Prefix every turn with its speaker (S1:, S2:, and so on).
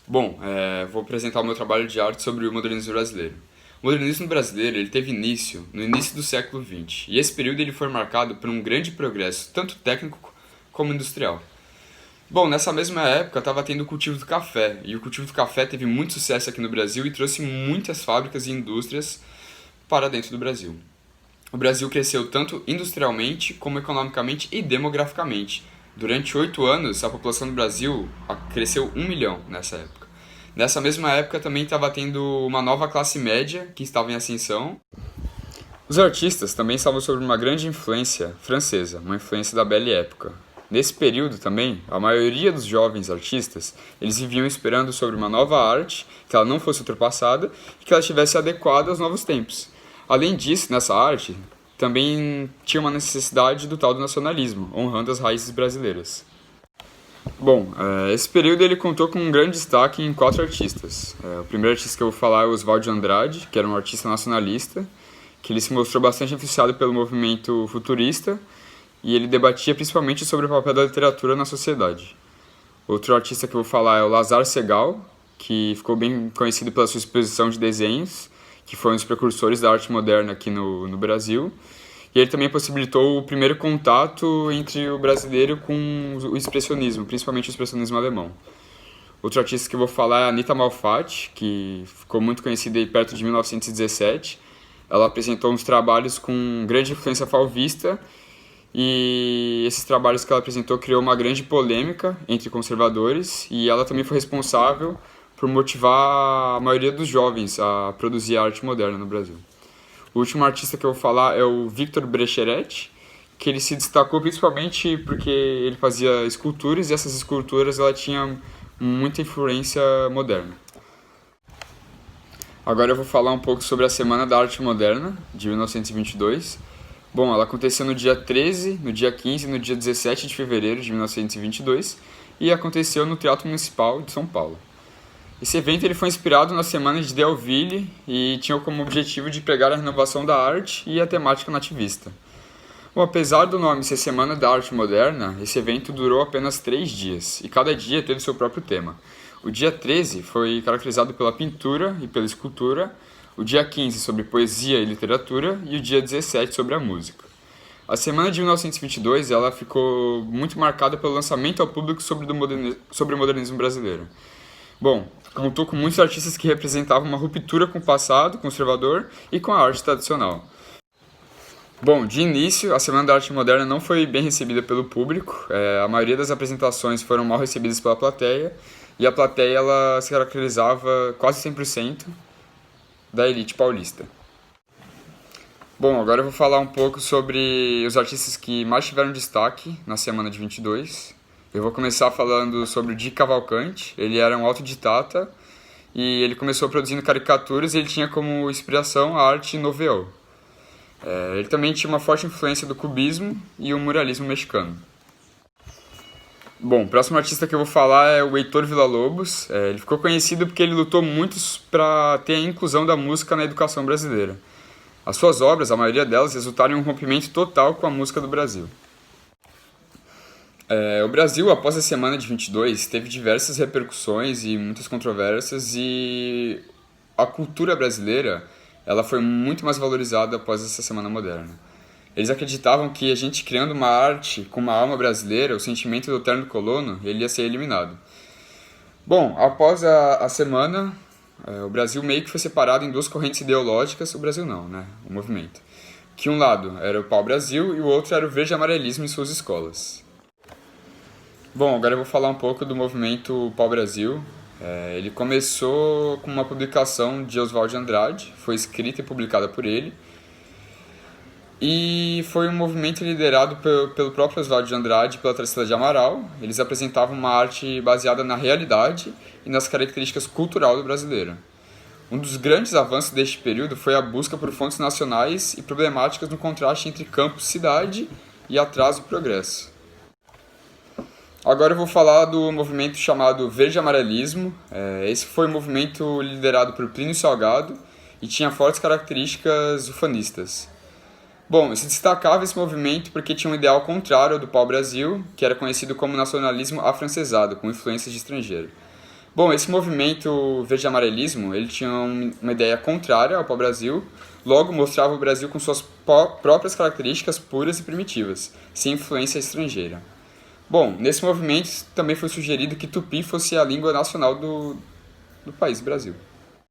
S1: Bom, vou apresentar o meu trabalho de arte sobre o modernismo brasileiro. O modernismo brasileiro ele teve início no início do século XX, e esse período ele foi marcado por um grande progresso, tanto técnico como industrial. Bom, nessa mesma época estava tendo o cultivo do café, e o cultivo do café teve muito sucesso aqui no Brasil e trouxe muitas fábricas e indústrias para dentro do Brasil. O Brasil cresceu tanto industrialmente como economicamente e demograficamente. Durante 8 anos, a população do Brasil cresceu 1 milhão nessa época. Nessa mesma época também estava tendo uma nova classe média que estava em ascensão. Os artistas também estavam sob uma grande influência francesa, uma influência da Belle Époque. Nesse período também, a maioria dos jovens artistas, eles viviam esperando sobre uma nova arte, que ela não fosse ultrapassada e que ela estivesse adequada aos novos tempos. Além disso, nessa arte, também tinha uma necessidade do tal do nacionalismo, honrando as raízes brasileiras. Bom, esse período ele contou com um grande destaque em 4 artistas. O primeiro artista que eu vou falar é o Oswald de Andrade, que era um artista nacionalista, que ele se mostrou bastante influenciado pelo movimento futurista e ele debatia principalmente sobre o papel da literatura na sociedade. Outro artista que eu vou falar é o Lazar Segal, que ficou bem conhecido pela sua exposição de desenhos, que foi um dos precursores da arte moderna aqui no Brasil. E ele também possibilitou o primeiro contato entre o brasileiro com o expressionismo, principalmente o expressionismo alemão. Outro artista que eu vou falar é a Anita Malfatti, que ficou muito conhecida aí perto de 1917. Ela apresentou uns trabalhos com grande influência fauvista e esses trabalhos que ela apresentou criou uma grande polêmica entre conservadores e ela também foi responsável por motivar a maioria dos jovens a produzir arte moderna no Brasil. O último artista que eu vou falar é o Victor Brecheret, que ele se destacou principalmente porque ele fazia esculturas e essas esculturas ela tinha muita influência moderna. Agora eu vou falar um pouco sobre a Semana da Arte Moderna, de 1922. Bom, ela aconteceu no dia 13, no dia 15 e no dia 17 de fevereiro de 1922 e aconteceu no Teatro Municipal de São Paulo. Esse evento ele foi inspirado na Semana de Deauville e tinha como objetivo de pregar a renovação da arte e a temática nativista. Bom, apesar do nome ser Semana da Arte Moderna, esse evento durou apenas 3 dias e cada dia teve seu próprio tema. O dia 13 foi caracterizado pela pintura e pela escultura, o dia 15 sobre poesia e literatura e o dia 17 sobre a música. A semana de 1922 ela ficou muito marcada pelo lançamento ao público sobre o modernismo brasileiro. Bom, contou com muitos artistas que representavam uma ruptura com o passado conservador e com a arte tradicional. Bom, de início, a Semana da Arte Moderna não foi bem recebida pelo público, a maioria das apresentações foram mal recebidas pela plateia, e a plateia ela se caracterizava quase 100% da elite paulista. Bom, agora eu vou falar um pouco sobre os artistas que mais tiveram destaque na semana de 22. Eu vou começar falando sobre o Di Cavalcanti. Ele era um autodidata e ele começou produzindo caricaturas e ele tinha como inspiração a arte nouveau. Ele também tinha uma forte influência do cubismo e o muralismo mexicano. Bom, o próximo artista que eu vou falar é o Heitor Villa-Lobos. Ele ficou conhecido porque ele lutou muito para ter a inclusão da música na educação brasileira. As suas obras, a maioria delas, resultaram em um rompimento total com a música do Brasil. O Brasil, após a semana de 22, teve diversas repercussões e muitas controvérsias e a cultura brasileira ela foi muito mais valorizada após essa semana moderna. Eles acreditavam que a gente criando uma arte com uma alma brasileira, o sentimento do eterno colono, ele ia ser eliminado. Bom, após a semana, o Brasil meio que foi separado em 2 correntes ideológicas, o Brasil não, né? O movimento. Que um lado era o pau-brasil e o outro era o verde-amarelismo em suas escolas. Bom, agora eu vou falar um pouco do movimento Pau-Brasil. Ele começou com uma publicação de Oswald de Andrade, foi escrita e publicada por ele, e foi um movimento liderado pelo próprio Oswald de Andrade e pela Tarsila de Amaral. Eles apresentavam uma arte baseada na realidade e nas características culturais do brasileiro. Um dos grandes avanços deste período foi a busca por fontes nacionais e problemáticas no contraste entre campo-cidade e atraso e progresso. Agora eu vou falar do movimento chamado Verde-Amarelismo. Esse foi um movimento liderado por Plínio Salgado e tinha fortes características ufanistas. Bom, se destacava esse movimento porque tinha um ideal contrário ao do pau-brasil, que era conhecido como nacionalismo afrancesado, com influências de estrangeiro. Bom, esse movimento verde-amarelismo, ele tinha uma ideia contrária ao pau-brasil, logo mostrava o Brasil com suas próprias características puras e primitivas, sem influência estrangeira. Bom, nesse movimento também foi sugerido que tupi fosse a língua nacional do país Brasil.